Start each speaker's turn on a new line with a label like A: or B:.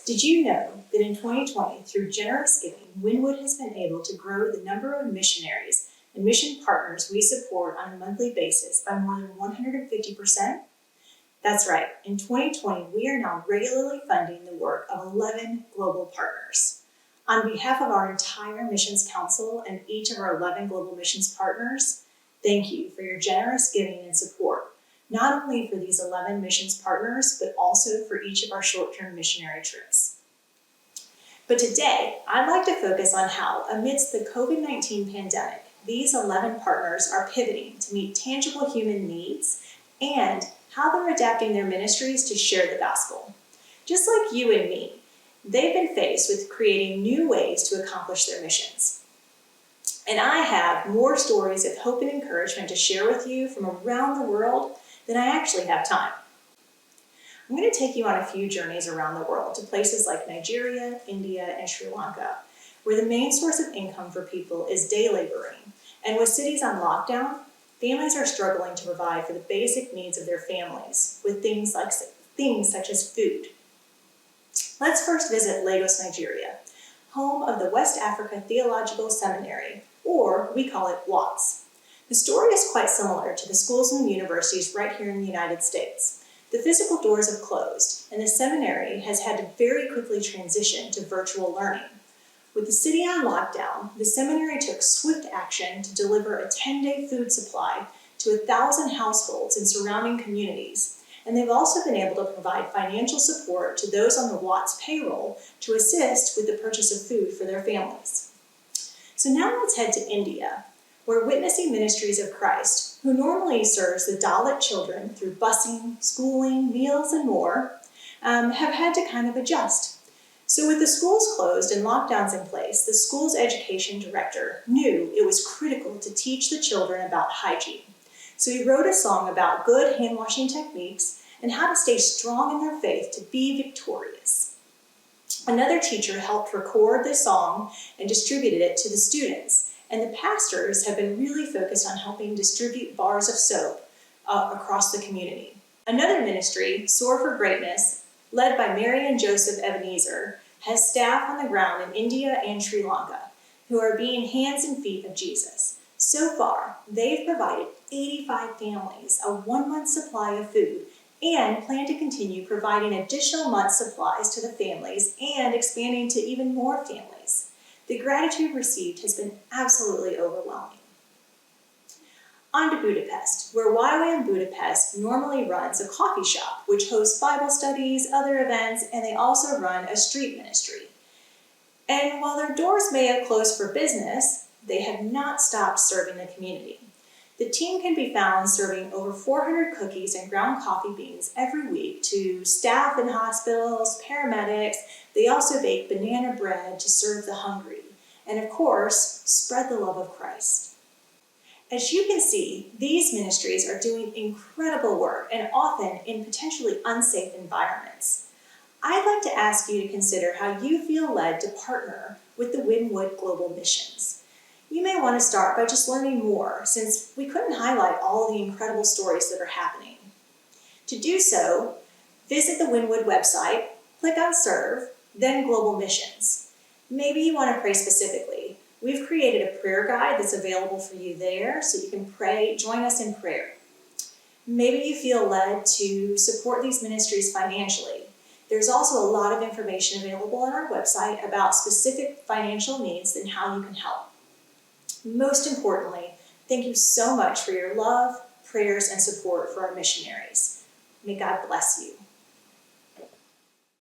A: Did you know that in 2020, through generous giving, Wynwood has been able to grow the number of missionaries and mission partners we support on a monthly basis by more than 150%? That's right, in 2020, we are now regularly funding the work of 11 global partners. On behalf of our entire Missions Council and each of our 11 global missions partners, thank you for your generous giving and support, not only for these 11 missions partners, but also for each of our short-term missionary trips. But today, I'd like to focus on how, amidst the COVID-19 pandemic, these 11 partners are pivoting to meet tangible human needs and how they're adapting their ministries to share the gospel. Just like you and me, they've been faced with creating new ways to accomplish their missions. And I have more stories of hope and encouragement to share with you from around the world than I actually have time. I'm going to take you on a few journeys around the world to places like Nigeria, India, and Sri Lanka, where the main source of income for people is day laboring. And with cities on lockdown, families are struggling to provide for the basic needs of their families with things such as food. Let's first visit Lagos, Nigeria, home of the West Africa Theological Seminary, or we call it WATS. The story is quite similar to the schools and universities right here in the United States. The physical doors have closed, and the seminary has had to very quickly transition to virtual learning. With the city on lockdown, the seminary took swift action to deliver a 10-day food supply to 1,000 households in surrounding communities, and they've also been able to provide financial support to those on the WATS payroll to assist with the purchase of food for their families. So now let's head to India, where Witnessing Ministries of Christ, who normally serves the Dalit children through busing, schooling, meals, and more, have had to kind of adjust. So with the schools closed and lockdowns in place, the school's education director knew it was critical to teach the children about hygiene. So he wrote a song about good hand-washing techniques and how to stay strong in their faith to be victorious. Another teacher helped record the song and distributed it to the students, and the pastors have been really focused on helping distribute bars of soap across the community. Another ministry, Soar for Greatness, led by Mary and Joseph Ebenezer, has staff on the ground in India and Sri Lanka who are being hands and feet of Jesus. So far, they've provided 85 families a 1-month supply of food and plan to continue providing additional month supplies to the families and expanding to even more families. The gratitude received has been absolutely overwhelming. On to Budapest, where YWAM Budapest normally runs a coffee shop, which hosts Bible studies, other events, and they also run a street ministry. And while their doors may have closed for business, they have not stopped serving the community. The team can be found serving over 400 cookies and ground coffee beans every week to staff in hospitals, paramedics. They also bake banana bread to serve the hungry. And of course, spread the love of Christ. As you can see, these ministries are doing incredible work and often in potentially unsafe environments. I'd like to ask you to consider how you feel led to partner with the Wynwood Global Missions. You may want to start by just learning more, since we couldn't highlight all the incredible stories that are happening. To do so, visit the Wynwood website, click on Serve, then Global Missions. Maybe you want to pray specifically. We've created a prayer guide that's available for you there, so you can pray, join us in prayer. Maybe you feel led to support these ministries financially. There's also a lot of information available on our website about specific financial needs and how you can help. Most importantly, thank you so much for your love, prayers, and support for our missionaries. May God bless you.